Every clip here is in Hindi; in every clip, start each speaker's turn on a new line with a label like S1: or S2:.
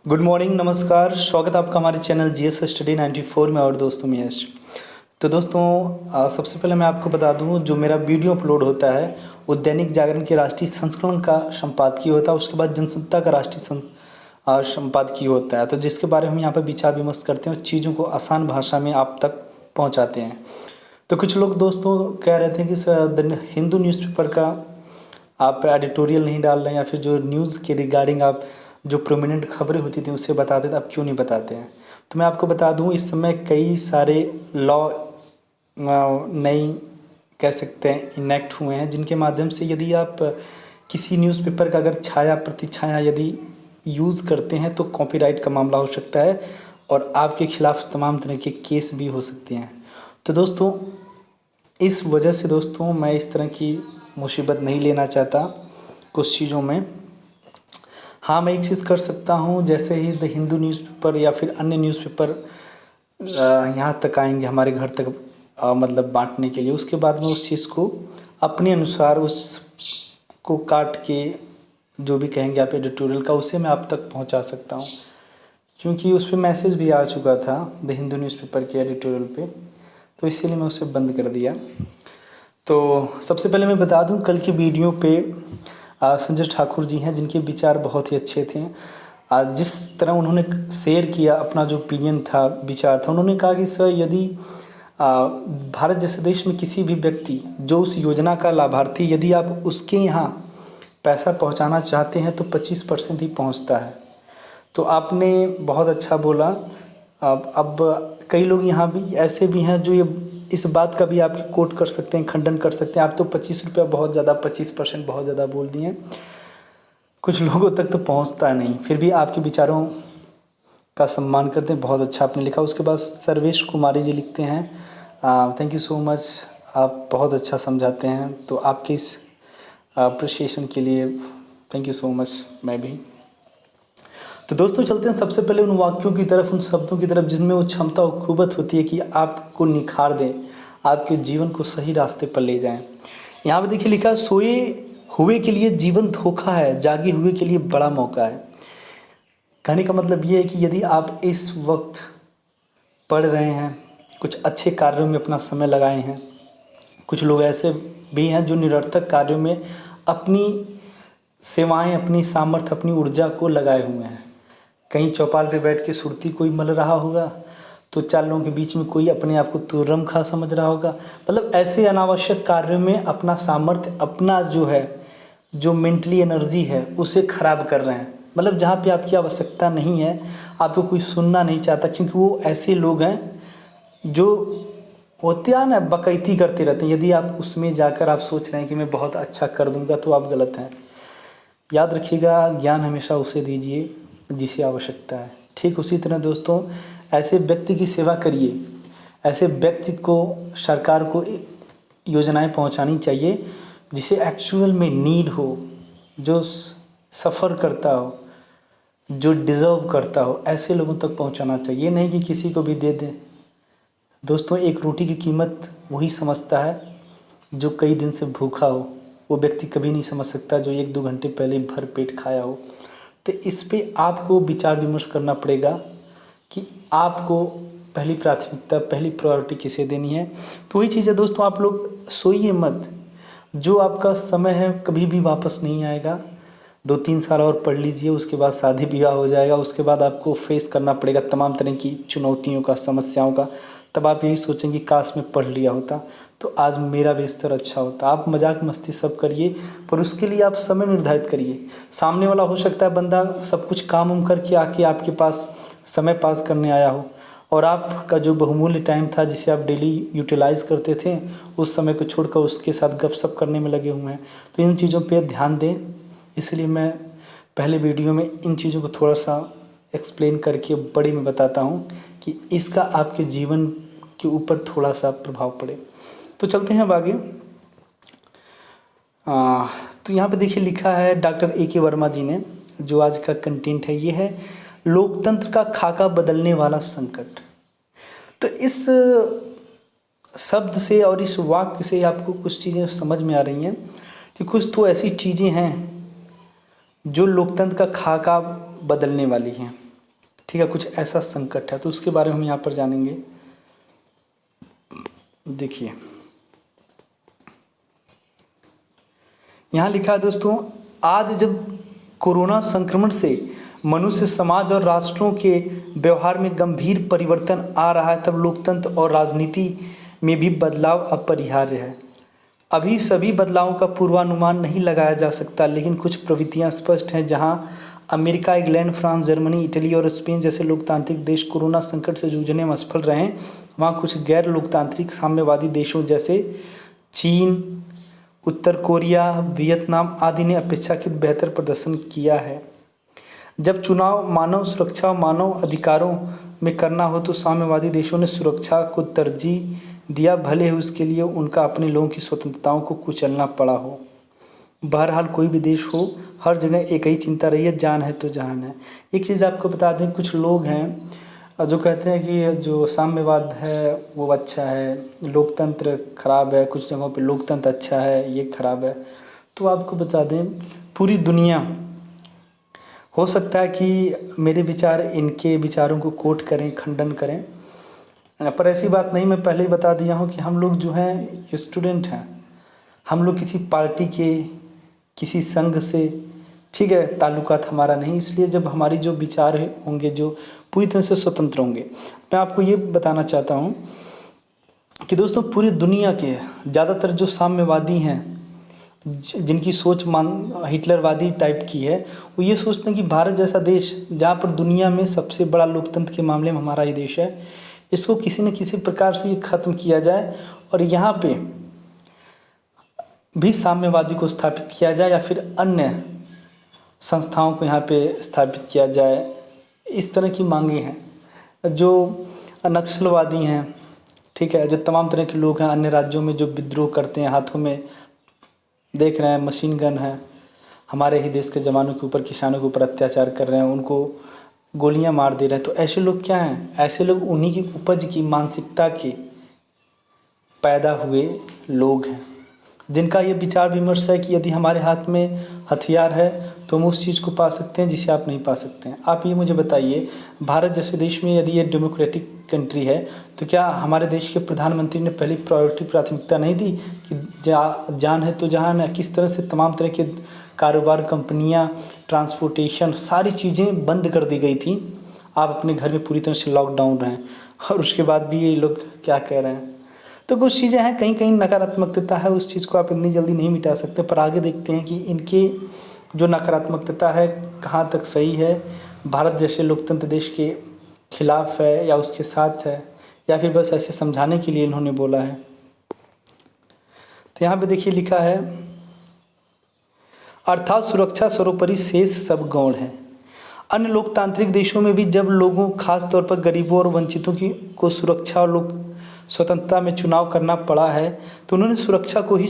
S1: गुड मॉर्निंग, नमस्कार। स्वागत है आपका हमारे चैनल जीएस स्टडी 94 में। और दोस्तों मैं यश। तो दोस्तों सबसे पहले मैं आपको बता दूं, जो मेरा वीडियो अपलोड होता है वो दैनिक जागरण के राष्ट्रीय संस्करण का संपादकीय होता है। उसके बाद जनसत्ता का राष्ट्रीय संपादकीय होता है। तो जिसके बारे में हम यहाँ पर विचार विमर्श करते हैं, चीज़ों को आसान भाषा में आप तक पहुँचाते हैं। तो कुछ लोग दोस्तों कह रहे थे कि द हिंदू न्यूज़पेपर का आप एडिटोरियल नहीं डाल रहे हैं, या फिर जो न्यूज़ के रिगार्डिंग आप जो प्रोमिनेंट खबरें होती थी उससे बताते थे, आप क्यों नहीं बताते हैं। तो मैं आपको बता दूं, इस समय कई सारे लॉ नई कह सकते हैं इनेक्ट हुए हैं, जिनके माध्यम से यदि आप किसी न्यूज़पेपर का अगर छाया प्रतिछाया यदि यूज़ करते हैं तो कॉपीराइट का मामला हो सकता है और आपके खिलाफ़ तमाम तरह के केस भी हो सकते हैं। तो दोस्तों इस वजह से दोस्तों मैं इस तरह की मुसीबत नहीं लेना चाहता कुछ चीज़ों में। हाँ, मैं एक चीज़ कर सकता हूँ, जैसे ही द हिंदू न्यूज़पेपर या फिर अन्य न्यूज़पेपर यहाँ तक आएंगे हमारे घर तक मतलब बांटने के लिए, उसके बाद में उस चीज़ को अपने अनुसार उसको काट के जो भी कहेंगे आप एडिटोरियल का, उसे मैं आप तक पहुँचा सकता हूँ। क्योंकि उस पर मैसेज भी आ चुका था द हिंदू न्यूज़पेपर के एडिटोरियल पे, तो इसीलिए मैं उसे बंद कर दिया। तो सबसे पहले मैं बता दूं, कल की वीडियो पे संजय ठाकुर जी हैं, जिनके विचार बहुत ही अच्छे थे। जिस तरह उन्होंने शेयर किया अपना जो ओपिनियन था, विचार था, उन्होंने कहा कि सर यदि भारत जैसे देश में किसी भी व्यक्ति जो उस योजना का लाभार्थी, यदि आप उसके यहाँ पैसा पहुँचाना चाहते हैं तो 25% ही पहुँचता है। तो आपने बहुत अच्छा बोला। अब कई लोग यहाँ भी ऐसे भी हैं जो ये इस बात का भी आप कोट कर सकते हैं, खंडन कर सकते हैं, आप तो 25 रुपया बहुत ज़्यादा, 25% बहुत ज़्यादा बोल दिए, कुछ लोगों तक तो पहुँचता नहीं। फिर भी आपके विचारों का सम्मान करते हैं, बहुत अच्छा आपने लिखा। उसके बाद सर्वेश कुमारी जी लिखते हैं, थैंक यू सो मच, आप बहुत अच्छा समझाते हैं। तो आपके इस अप्रिशिएशन के लिए थैंक यू सो मच। मैं भी तो दोस्तों चलते हैं सबसे पहले उन वाक्यों की तरफ, उन शब्दों की तरफ जिनमें वो क्षमता और खूबत होती है कि आपको निखार दें, आपके जीवन को सही रास्ते पर ले जाएं। यहाँ पे देखिए लिखा है, सोए हुए के लिए जीवन धोखा है, जागे हुए के लिए बड़ा मौका है। कहने का मतलब ये है कि यदि आप इस वक्त पढ़ रहे हैं, कुछ अच्छे कार्यों में अपना समय लगाए हैं, कुछ लोग ऐसे भी हैं जो निरर्थक कार्यों में अपनी सेवाएं, अपनी सामर्थ्य, अपनी ऊर्जा को लगाए हुए हैं। कहीं चौपाल पे बैठ के सुरती कोई मल रहा होगा, तो चार लोगों के बीच में कोई अपने आप को तुर्रम खा समझ रहा होगा। मतलब ऐसे अनावश्यक कार्यों में अपना सामर्थ्य, अपना जो है, जो मेंटली एनर्जी है, उसे खराब कर रहे हैं। मतलब जहाँ पे आपकी आवश्यकता नहीं है, आपको कोई सुनना नहीं चाहता, क्योंकि वो ऐसे लोग हैं जो होते हैं ना, बकैती करते रहते हैं। यदि आप उसमें जाकर आप सोच रहे हैं कि मैं बहुत अच्छा कर दूंगा, तो आप गलत हैं। याद रखिएगा, ज्ञान हमेशा उसे दीजिए जिसे आवश्यकता है। ठीक उसी तरह दोस्तों ऐसे व्यक्ति की सेवा करिए, ऐसे व्यक्ति को सरकार को योजनाएं पहुंचानी चाहिए जिसे एक्चुअल में नीड हो, जो सफ़र करता हो, जो डिज़र्व करता हो, ऐसे लोगों तक पहुंचाना चाहिए। नहीं कि किसी को भी दे दें। दोस्तों एक रोटी की कीमत वही समझता है जो कई दिन से भूखा हो। वो व्यक्ति कभी नहीं समझ सकता जो 1-2 घंटे पहले भर पेट खाया हो। तो इस पे आपको विचार विमर्श करना पड़ेगा कि आपको पहली प्राथमिकता, पहली प्रायोरिटी किसे देनी है। तो वही चीज़ है दोस्तों, आप लोग सोइए मत। जो आपका समय है कभी भी वापस नहीं आएगा। 2-3 साल और पढ़ लीजिए, उसके बाद शादी ब्याह हो जाएगा। उसके बाद आपको फेस करना पड़ेगा तमाम तरह की चुनौतियों का, समस्याओं का। तब आप यही सोचेंगे काश मैं पढ़ लिया होता तो आज मेरा भी स्तर अच्छा होता। आप मजाक मस्ती सब करिए, पर उसके लिए आप समय निर्धारित करिए। सामने वाला हो सकता है बंदा सब कुछ काम उम करके आके आपके पास समय पास करने आया हो, और आपका जो बहुमूल्य टाइम था जिसे आप डेली यूटिलाइज़ करते थे, उस समय को छोड़कर उसके साथ गपशप करने में लगे हुए हैं। तो इन चीज़ों पे ध्यान दें। इसलिए मैं पहले वीडियो में इन चीज़ों को थोड़ा सा एक्सप्लेन करके बड़े में बताता हूँ कि इसका आपके जीवन के ऊपर थोड़ा सा प्रभाव पड़े। तो चलते हैं अब आगे। तो यहाँ पे देखिए लिखा है डॉक्टर A.K. वर्मा जी ने, जो आज का कंटेंट है ये है, लोकतंत्र का खाका बदलने वाला संकट। तो इस शब्द से और इस वाक्य से आपको कुछ चीज़ें समझ में आ रही हैं कि कुछ तो ऐसी चीज़ें हैं जो लोकतंत्र का खाका बदलने वाली हैं। ठीक है, कुछ ऐसा संकट है, तो उसके बारे में हम यहाँ पर जानेंगे। देखिए यहाँ लिखा है दोस्तों, आज जब कोरोना संक्रमण से मनुष्य समाज और राष्ट्रों के व्यवहार में गंभीर परिवर्तन आ रहा है, तब लोकतंत्र और राजनीति में भी बदलाव अपरिहार्य है। अभी सभी बदलावों का पूर्वानुमान नहीं लगाया जा सकता, लेकिन कुछ प्रवृत्तियां स्पष्ट हैं। जहां America, England, France, Germany, Italy और स्पेन जैसे लोकतांत्रिक देश कोरोना संकट से जूझने में असफल रहे हैं, वहाँ कुछ गैर लोकतांत्रिक साम्यवादी देशों जैसे चीन, उत्तर कोरिया, वियतनाम आदि ने अपेक्षाकृत बेहतर प्रदर्शन किया है। जब चुनाव मानव सुरक्षा और मानव अधिकारों में करना हो तो साम्यवादी देशों ने सुरक्षा को तरजीह दिया, भले ही उसके लिए उनका अपने लोगों की स्वतंत्रताओं को कुचलना पड़ा हो। बहरहाल कोई भी देश हो, हर जगह एक ही चिंता रही है, जान है तो जहान है। एक चीज़ आपको बता दें, कुछ लोग हैं जो कहते हैं कि जो साम्यवाद है वो अच्छा है, लोकतंत्र खराब है, कुछ जगहों पे लोकतंत्र अच्छा है, ये खराब है। तो आपको बता दें, पूरी दुनिया, हो सकता है कि मेरे विचार इनके विचारों को कोट करें, खंडन करें, पर ऐसी बात नहीं। मैं पहले ही बता दिया हूँ कि हम लोग जो हैं स्टूडेंट हैं, हम लोग किसी पार्टी के, किसी संघ से, ठीक है, ताल्लुकात हमारा नहीं। इसलिए जब हमारी जो विचार होंगे जो पूरी तरह से स्वतंत्र होंगे, मैं आपको ये बताना चाहता हूँ कि दोस्तों पूरी दुनिया के ज़्यादातर जो साम्यवादी हैं, जिनकी सोच हिटलरवादी टाइप की है, वो ये सोचते हैं कि भारत जैसा देश, जहाँ पर दुनिया में सबसे बड़ा लोकतंत्र के मामले में हमारा ही देश है, इसको किसी न किसी प्रकार से ये ख़त्म किया जाए और यहाँ पे भी साम्यवादी को स्थापित किया जाए या फिर अन्य संस्थाओं को यहाँ पे स्थापित किया जाए। इस तरह की मांगे हैं। जो नक्सलवादी हैं, ठीक है, जो तमाम तरह के लोग हैं अन्य राज्यों में जो विद्रोह करते हैं, हाथों में देख रहे हैं मशीन गन है, हमारे ही देश के जवानों के ऊपर, किसानों के ऊपर अत्याचार कर रहे हैं, उनको गोलियां मार दे रहे हैं, तो ऐसे लोग क्या हैं? ऐसे लोग उन्हीं की उपज की मानसिकता के पैदा हुए लोग हैं, जिनका ये विचार विमर्श है कि यदि हमारे हाथ में हथियार है तो हम उस चीज़ को पा सकते हैं जिसे आप नहीं पा सकते हैं। आप ये मुझे बताइए, भारत जैसे देश में यदि ये डेमोक्रेटिक कंट्री है तो क्या हमारे देश के प्रधानमंत्री ने पहली प्राथमिकता नहीं दी कि जान है तो जहान है? किस तरह से तमाम तरह के कारोबार, कंपनियां, ट्रांसपोर्टेशन, सारी चीज़ें बंद कर दी गई थी। आप अपने घर में पूरी तरह से लॉकडाउन रहें और उसके बाद भी ये लोग क्या कह रहे हैं। तो कुछ चीज़ें हैं, कहीं कहीं नकारात्मकता है, उस चीज़ को आप इतनी जल्दी नहीं मिटा सकते। पर आगे देखते हैं कि इनके जो नकारात्मकता है कहाँ तक सही है, भारत जैसे लोकतंत्र देश के खिलाफ है या उसके साथ है, या फिर बस ऐसे समझाने के लिए इन्होंने बोला है। तो यहाँ पे देखिए लिखा है, अर्थात सुरक्षा सर्वोपरि, शेष सब गौण है। अन्य लोकतांत्रिक देशों में भी जब लोगों, खास तौर पर गरीबों और वंचितों की को सुरक्षा और लोक स्वतंत्रता में चुनाव करना पड़ा है, तो उन्होंने सुरक्षा को ही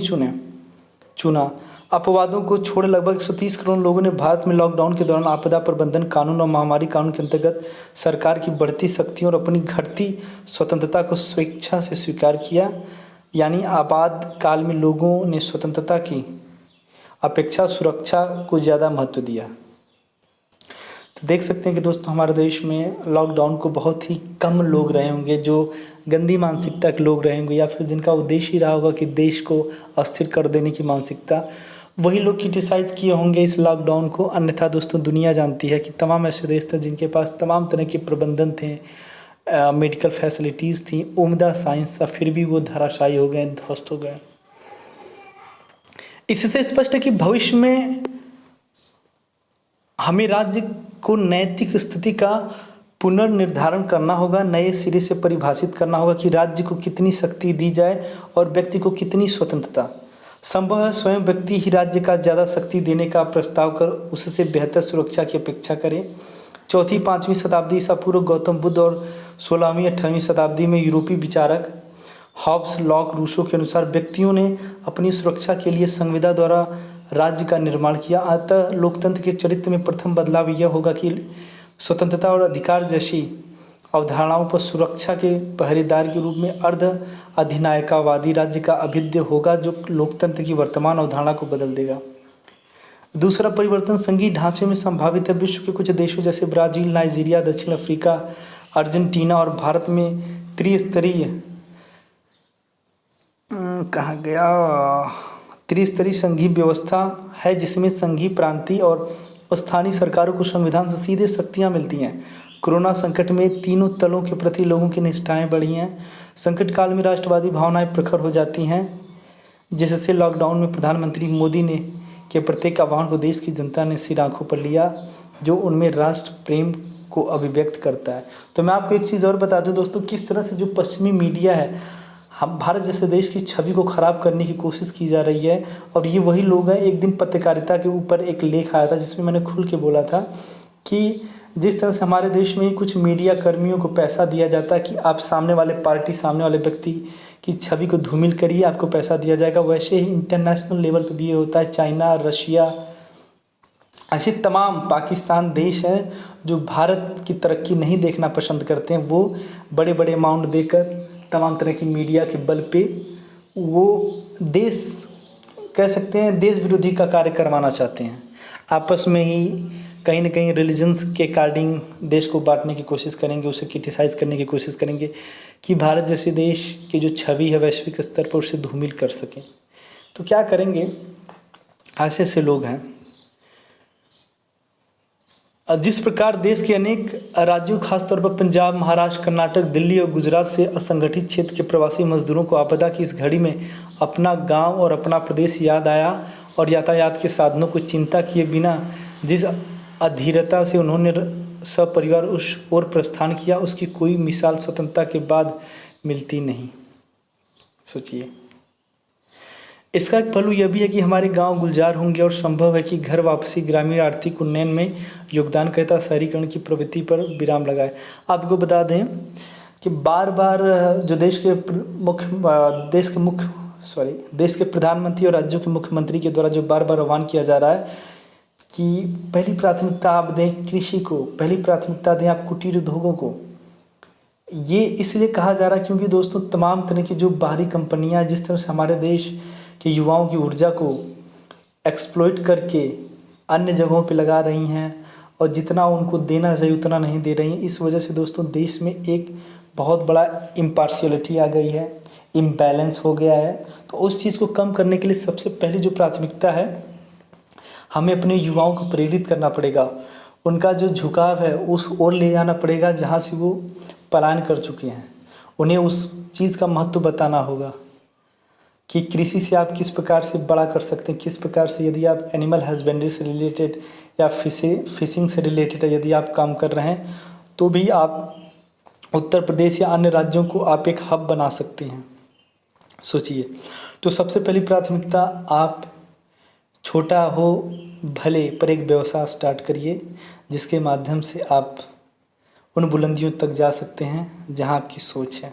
S1: चुना। अपवादों को छोड़ लगभग 130 करोड़ लोगों ने भारत में लॉकडाउन के दौरान आपदा प्रबंधन कानून और महामारी कानून के अंतर्गत सरकार की बढ़ती शक्तियों और अपनी घटती स्वतंत्रता को स्वेच्छा से स्वीकार किया। यानी आपात काल में लोगों ने स्वतंत्रता की अपेक्षा सुरक्षा को ज़्यादा महत्व दिया। तो देख सकते हैं कि दोस्तों हमारे देश में लॉकडाउन को बहुत ही कम लोग रहे होंगे जो गंदी मानसिकता के लोग रहे होंगे, या फिर जिनका उद्देश्य ही रहा होगा कि देश को अस्थिर कर देने की मानसिकता, वही लोग क्रिटिसाइज़ किए होंगे इस लॉकडाउन को। अन्यथा दोस्तों दुनिया जानती है कि तमाम ऐसे देश थे जिनके पास तमाम तरह के प्रबंधन थे, मेडिकल फैसिलिटीज़ थी, उम्दा साइंस था, फिर भी वो धराशायी हो गए, ध्वस्त हो गए। इससे स्पष्ट है कि भविष्य में हमें राज्य को नैतिक स्थिति का पुनर्निर्धारण करना होगा, नए सिरे से परिभाषित करना होगा कि राज्य को कितनी शक्ति दी जाए और व्यक्ति को कितनी स्वतंत्रता। संभव है स्वयं व्यक्ति ही राज्य का ज़्यादा शक्ति देने का प्रस्ताव कर उससे बेहतर सुरक्षा की अपेक्षा करे। 4वीं-5वीं शताब्दी ईसा पूर्व गौतम बुद्ध और 16वीं-18वीं शताब्दी में यूरोपीय विचारक हॉब्स, लॉक, रूसो के अनुसार व्यक्तियों ने अपनी सुरक्षा के लिए संविदा द्वारा राज्य का निर्माण किया। अतः लोकतंत्र के चरित्र में प्रथम बदलाव यह होगा कि स्वतंत्रता और अधिकार जैसी अवधारणाओं पर सुरक्षा के पहरेदार के रूप में अर्ध अधिनायकवादी राज्य का अभ्युदय होगा, जो लोकतंत्र की वर्तमान अवधारणा को बदल देगा। दूसरा परिवर्तन संघीय ढांचे में संभावित है। विश्व के कुछ देशों जैसे ब्राज़ील, नाइजीरिया, दक्षिण अफ्रीका, अर्जेंटीना और भारत में त्रिस्तरीय कहा गया त्रिस्तरीय संघीय व्यवस्था है, जिसमें संघीय, प्रांतीय और स्थानीय सरकारों को संविधान से सीधे शक्तियां मिलती हैं। कोरोना संकट में तीनों तलों के प्रति लोगों की निष्ठाएं बढ़ी हैं। संकट काल में राष्ट्रवादी भावनाएं प्रखर हो जाती हैं, जिससे लॉकडाउन में प्रधानमंत्री मोदी ने के प्रत्येक आह्वान को देश की जनता ने सिर आंखों पर लिया, जो उनमें राष्ट्र प्रेम को अभिव्यक्त करता है। तो मैं आपको एक चीज़ और बता दूं दोस्तों, किस तरह से जो पश्चिमी मीडिया है, हम भारत जैसे देश की छवि को ख़राब करने की कोशिश की जा रही है। और ये वही लोग हैं, एक दिन पत्रकारिता के ऊपर एक लेख आया था जिसमें मैंने खुल के बोला था कि जिस तरह से हमारे देश में कुछ मीडिया कर्मियों को पैसा दिया जाता है कि आप सामने वाले पार्टी, सामने वाले व्यक्ति की छवि को धूमिल करिए, आपको पैसा दिया जाएगा, वैसे ही इंटरनेशनल लेवल पर भी ये होता है। चाइना, रशिया, ऐसे तमाम पाकिस्तान देश हैं जो भारत की तरक्की नहीं देखना पसंद करते हैं। वो बड़े बड़े अमाउंट देकर तमाम तरह की मीडिया के बल पे वो देश, कह सकते हैं, देश विरोधी का कार्य करवाना चाहते हैं। आपस में ही कहीं ना कहीं रिलीजन्स के अकॉर्डिंग देश को बांटने की कोशिश करेंगे, उसे क्रिटिसाइज़ करने की कोशिश करेंगे कि भारत जैसे देश की जो छवि है वैश्विक स्तर पर उसे धूमिल कर सकें। तो क्या करेंगे, ऐसे ऐसे लोग हैं। जिस प्रकार देश के अनेक राज्यों, खासतौर पर पंजाब, महाराष्ट्र, कर्नाटक, दिल्ली और गुजरात से असंगठित क्षेत्र के प्रवासी मजदूरों को आपदा की इस घड़ी में अपना गांव और अपना प्रदेश याद आया और यातायात के साधनों को चिंता किए बिना जिस अधीरता से उन्होंने सपरिवार उस ओर प्रस्थान किया, उसकी कोई मिसाल स्वतंत्रता के बाद मिलती नहीं। सोचिए, इसका एक पहलू यह भी है कि हमारे गांव गुलजार होंगे और संभव है कि घर वापसी ग्रामीण आर्थिक उन्नयन में योगदान करता शहरीकरण की प्रवृत्ति पर विराम लगाए। आपको बता दें कि बार बार जो देश के प्रधानमंत्री और राज्यों के मुख्यमंत्री के द्वारा जो बार बार आह्वान किया जा रहा है कि पहली प्राथमिकता आप दें कृषि को, पहली प्राथमिकता दें आप कुटीर उद्योगों को। ये इसलिए कहा जा रहा है क्योंकि दोस्तों तमाम तरह की जो बाहरी कंपनियां जिस तरह से हमारे देश के युवाओं की ऊर्जा को एक्सप्लॉइट करके अन्य जगहों पे लगा रही हैं और जितना उनको देना चाहिए उतना नहीं दे रही हैं, इस वजह से दोस्तों देश में एक बहुत बड़ा इम्पार्शियलिटी आ गई है, इम्बैलेंस हो गया है। तो उस चीज़ को कम करने के लिए सबसे पहली जो प्राथमिकता है, हमें अपने युवाओं को प्रेरित करना पड़ेगा। उनका जो झुकाव है उस ओर ले जाना पड़ेगा जहाँ से वो पलायन कर चुके हैं। उन्हें उस चीज़ का महत्व बताना होगा कि कृषि से आप किस प्रकार से बड़ा कर सकते हैं, किस प्रकार से यदि आप एनिमल हस्बेंड्री से रिलेटेड या फिशिंग से रिलेटेड यदि आप काम कर रहे हैं तो भी आप उत्तर प्रदेश या अन्य राज्यों को आप एक हब बना सकते हैं। सोचिए, तो सबसे पहली प्राथमिकता आप छोटा हो भले पर एक व्यवसाय स्टार्ट करिए जिसके माध्यम से आप उन बुलंदियों तक जा सकते हैं जहां आपकी सोच है।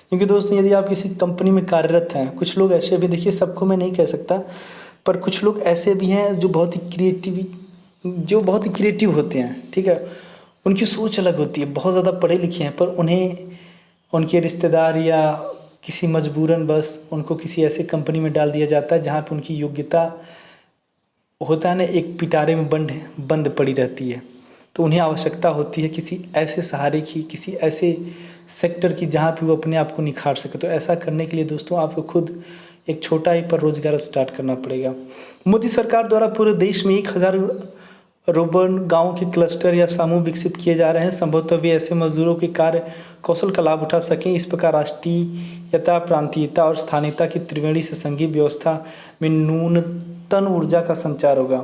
S1: क्योंकि दोस्तों यदि आप किसी कंपनी में कार्यरत हैं, कुछ लोग ऐसे भी, देखिए सबको मैं नहीं कह सकता, पर कुछ लोग ऐसे भी हैं जो बहुत ही क्रिएटिव होते हैं, ठीक है। उनकी सोच अलग होती है, बहुत ज़्यादा पढ़े लिखे हैं, पर उन्हें उनके रिश्तेदार या किसी मजबूरन बस उनको किसी ऐसे कंपनी में डाल दिया जाता है जहाँ पर उनकी योग्यता होता है ना, एक पिटारे में बंद पड़ी रहती है। तो उन्हें आवश्यकता होती है किसी ऐसे सहारे की, किसी ऐसे सेक्टर की जहाँ पे वो अपने आप को निखार सके। तो ऐसा करने के लिए दोस्तों आपको खुद एक छोटा ही पर रोजगार स्टार्ट करना पड़ेगा। मोदी सरकार द्वारा पूरे देश में 1000 रूरबन गाँव के क्लस्टर या समूह विकसित किए जा रहे हैं। संभवतः वे ऐसे मजदूरों के कार्य कौशल का लाभ उठा सकें। इस प्रकार राष्ट्रीयता, प्रांतीयता और स्थानीयता की त्रिवेणी से संघीय व्यवस्था में न्यूनतम ऊर्जा का संचार होगा।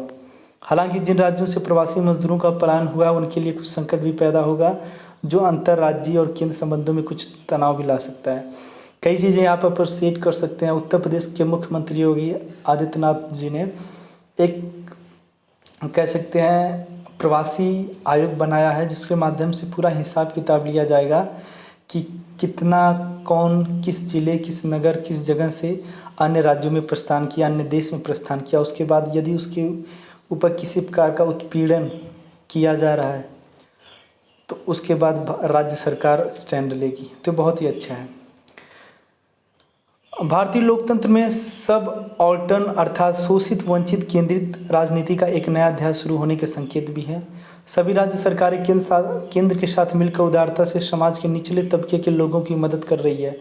S1: हालांकि जिन राज्यों से प्रवासी मजदूरों का पलायन हुआ है उनके लिए कुछ संकट भी पैदा होगा जो अंतर्राज्यीय और केंद्र संबंधों में कुछ तनाव भी ला सकता है। कई चीज़ें यहाँ पर प्रोसीड कर सकते हैं। उत्तर प्रदेश के मुख्यमंत्री योगी आदित्यनाथ जी ने एक, कह सकते हैं, प्रवासी आयोग बनाया है जिसके माध्यम से पूरा हिसाब किताब लिया जाएगा कि कितना कौन किस जिले, किस नगर, किस जगह से अन्य राज्यों में प्रस्थान किया, अन्य देश में प्रस्थान किया। उसके बाद यदि उसके ऊपर किसी प्रकार का उत्पीड़न किया जा रहा है तो उसके बाद राज्य सरकार स्टैंड लेगी। तो बहुत ही अच्छा है। भारतीय लोकतंत्र में सब ऑल्टर्न अर्थात शोषित वंचित केंद्रित राजनीति का एक नया अध्याय शुरू होने के संकेत भी हैं। सभी राज्य सरकारें केंद्र के साथ मिलकर उदारता से समाज के निचले तबके के लोगों की मदद कर रही है।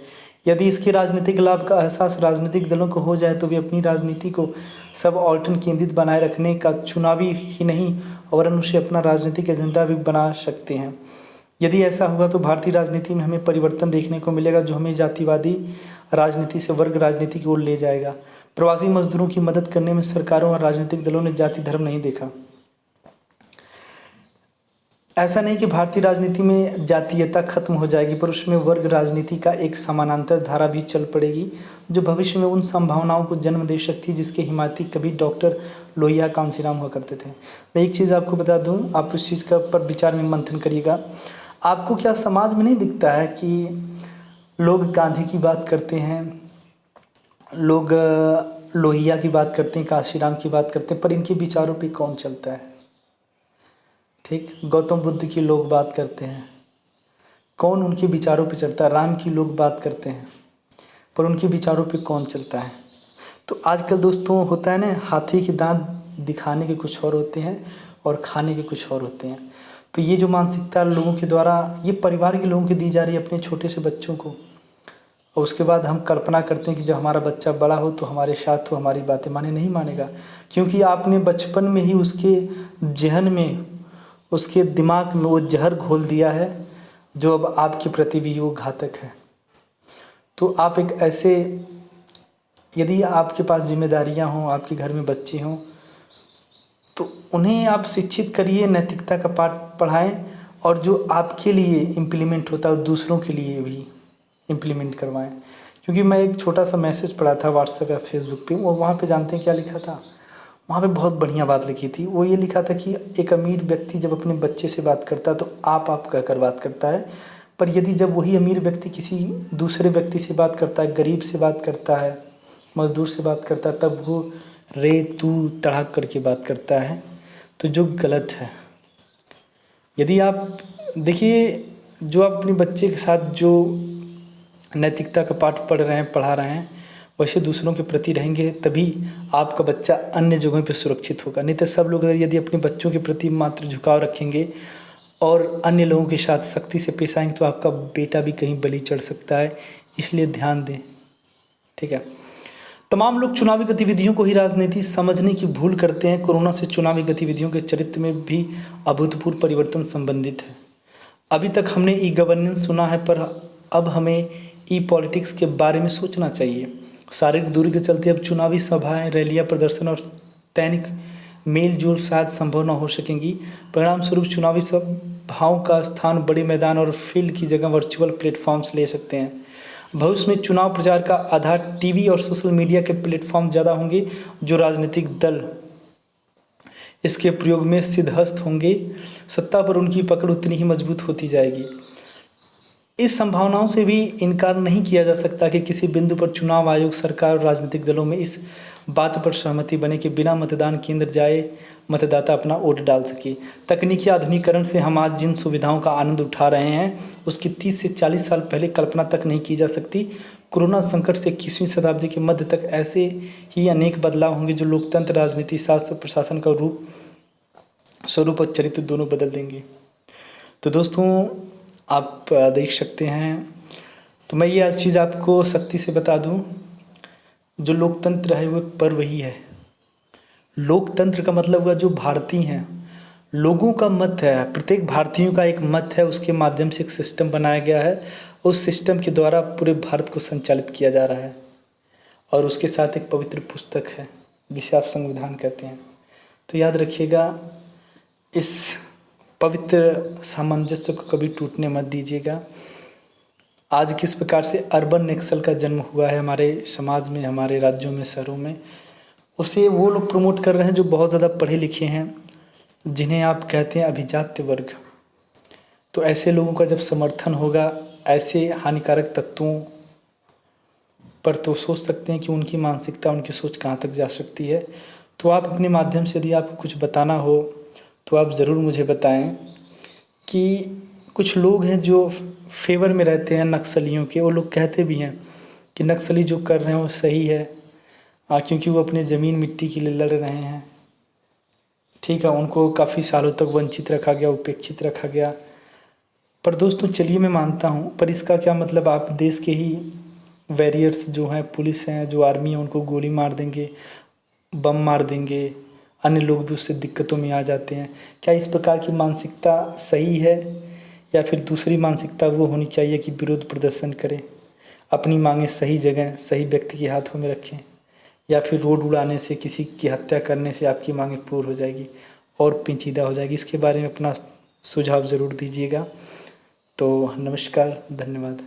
S1: यदि इसके राजनीतिक लाभ का एहसास राजनीतिक दलों को हो जाए तो वे अपनी राजनीति को सब ऑल्टर्न केंद्रित बनाए रखने का चुनावी ही नहीं वरन उसे अपना राजनीतिक एजेंडा भी बना सकते हैं। यदि ऐसा हुआ तो भारतीय राजनीति में हमें परिवर्तन देखने को मिलेगा जो हमें जातिवादी राजनीति से वर्ग राजनीति की ओर ले जाएगा। प्रवासी मजदूरों की मदद करने में सरकारों और राजनीतिक दलों ने जाति धर्म नहीं देखा। ऐसा नहीं कि भारतीय राजनीति में जातीयता खत्म हो जाएगी पर उसमें वर्ग राजनीति का एक समानांतर धारा भी चल पड़ेगी जो भविष्य में उन संभावनाओं को जन्म दे सकती है जिसके हिमायती कभी डॉक्टर लोहिया कांशीराम हुआ करते थे। मैं एक चीज़ आपको बता दूं, आप उस चीज़ का पर विचार में मंथन करिएगा। आपको क्या समाज में नहीं दिखता है कि लोग गांधी की बात करते हैं, लोग लोहिया की बात करते हैं, कांशीराम की बात करते हैं, पर इनके विचारों पे कौन चलता है? ठीक, गौतम बुद्ध की लोग बात करते हैं, कौन उनके विचारों पे चलता है? राम की लोग बात करते हैं पर उनके विचारों पे कौन चलता है? तो आजकल दोस्तों होता है ना, हाथी के दांत दिखाने के कुछ और होते हैं और खाने के कुछ और होते हैं। तो ये जो मानसिकता लोगों के द्वारा, ये परिवार के लोगों की दी जा रही है अपने छोटे से बच्चों को, और उसके बाद हम कल्पना करते हैं कि जब हमारा बच्चा बड़ा हो तो हमारे साथ हो, हमारी बातें माने। नहीं मानेगा, क्योंकि आपने बचपन में ही उसके जहन में, उसके दिमाग में वो जहर घोल दिया है जो अब आपके प्रति भी वो घातक है। तो आप एक ऐसे, यदि आपके पास जिम्मेदारियां हों, आपके घर में बच्चे हों, तो उन्हें आप शिक्षित करिए, नैतिकता का पाठ पढ़ाएं और जो आपके लिए इम्प्लीमेंट होता है दूसरों के लिए भी इम्प्लीमेंट करवाएं। क्योंकि मैं एक छोटा सा मैसेज पढ़ा था व्हाट्सएप या फेसबुक पे, और वहाँ पे जानते हैं क्या लिखा था? वहाँ पे बहुत बढ़िया बात लिखी थी। वो ये लिखा था कि एक अमीर व्यक्ति जब अपने बच्चे से बात करता है तो आप कहकर बात करता है, पर यदि जब वही अमीर व्यक्ति किसी दूसरे व्यक्ति से बात करता है, गरीब से बात करता है, मज़दूर से बात करता है, तब वो रे तू तड़ाक करके बात करता है, तो जो गलत है। यदि आप देखिए, जो आप अपने बच्चे के साथ जो नैतिकता का पाठ पढ़ा रहे हैं वैसे दूसरों के प्रति रहेंगे तभी आपका बच्चा अन्य जगहों पे सुरक्षित होगा। नहीं तो सब लोग यदि अपने बच्चों के प्रति मात्र झुकाव रखेंगे और अन्य लोगों के साथ सख्ती से पेश आएंगे तो आपका बेटा भी कहीं बलि चढ़ सकता है, इसलिए ध्यान दें। ठीक है, तमाम लोग चुनावी गतिविधियों को ही राजनीति समझने की भूल करते हैं। कोरोना से चुनावी गतिविधियों के चरित्र में भी अभूतपूर्व परिवर्तन संबंधित है। अभी तक हमने ई गवर्नेंस सुना है, पर अब हमें ई पॉलिटिक्स के बारे में सोचना चाहिए। शारीरिक दूरी के चलते अब चुनावी सभाएं, रैलियां, प्रदर्शन और दैनिक मेल जोल शायद संभव न हो सकेंगी। परिणाम स्वरूप चुनावी सभाओं का स्थान बड़े मैदान और फील्ड की जगह वर्चुअल प्लेटफॉर्म्स ले सकते हैं। भविष्य में चुनाव प्रचार का आधार टीवी और सोशल मीडिया के प्लेटफॉर्म ज़्यादा होंगे। जो राजनीतिक दल इसके प्रयोग में सिद्धहस्त होंगे, सत्ता पर उनकी पकड़ उतनी ही मजबूत होती जाएगी। इस संभावनाओं से भी इनकार नहीं किया जा सकता कि किसी बिंदु पर चुनाव आयोग, सरकार और राजनीतिक दलों में इस बात पर सहमति बने कि बिना मतदान केंद्र जाए मतदाता अपना वोट डाल सके। तकनीकी आधुनिकीकरण से हम आज जिन सुविधाओं का आनंद उठा रहे हैं उसकी 30 से 40 साल पहले कल्पना तक नहीं की जा सकती। कोरोना संकट से 21वीं शताब्दी के मध्य तक ऐसे ही अनेक बदलाव होंगे जो लोकतंत्र, राजनीति, शास्त्र, प्रशासन का स्वरूप और चरित्र दोनों बदल देंगे। तो दोस्तों, आप देख सकते हैं, तो मैं ये आज चीज़ आपको सख्ती से बता दूं, जो लोकतंत्र है वो एक पर्व ही है। लोकतंत्र का मतलब हुआ जो भारतीय हैं, लोगों का मत है, प्रत्येक भारतीयों का एक मत है, उसके माध्यम से एक सिस्टम बनाया गया है। उस सिस्टम के द्वारा पूरे भारत को संचालित किया जा रहा है और उसके साथ एक पवित्र पुस्तक है जिसे आप संविधान कहते हैं। तो याद रखिएगा, इस पवित्र सामंजस्य को कभी टूटने मत दीजिएगा। आज किस प्रकार से अर्बन नक्सल का जन्म हुआ है हमारे समाज में, हमारे राज्यों में, शहरों में, उसे वो लोग प्रमोट कर रहे हैं जो बहुत ज़्यादा पढ़े लिखे हैं, जिन्हें आप कहते हैं अभिजात्य वर्ग। तो ऐसे लोगों का जब समर्थन होगा ऐसे हानिकारक तत्वों पर, तो सोच सकते हैं कि उनकी मानसिकता, उनकी सोच कहाँ तक जा सकती है। तो आप अपने माध्यम से यदि आपको कुछ बताना हो तो आप ज़रूर मुझे बताएं कि कुछ लोग हैं जो फेवर में रहते हैं नक्सलियों के, वो लोग कहते भी हैं कि नक्सली जो कर रहे हैं वो सही है, क्योंकि वो अपने ज़मीन मिट्टी के लिए लड़ रहे हैं। ठीक है, उनको काफ़ी सालों तक वंचित रखा गया, उपेक्षित रखा गया। पर दोस्तों चलिए मैं मानता हूँ, पर इसका क्या मतलब आप देश के ही वॉरियर्स जो हैं, पुलिस हैं, जो आर्मी है, उनको गोली मार देंगे, बम मार देंगे, अन्य लोग भी उससे दिक्कतों में आ जाते हैं। क्या इस प्रकार की मानसिकता सही है, या फिर दूसरी मानसिकता वो होनी चाहिए कि विरोध प्रदर्शन करें, अपनी मांगें सही जगह सही व्यक्ति के हाथों में रखें, या फिर रोड उड़ाने से, किसी की हत्या करने से आपकी मांगें पूर्ण हो जाएगी और पेचीदा हो जाएगी? इसके बारे में अपना सुझाव ज़रूर दीजिएगा। तो नमस्कार, धन्यवाद।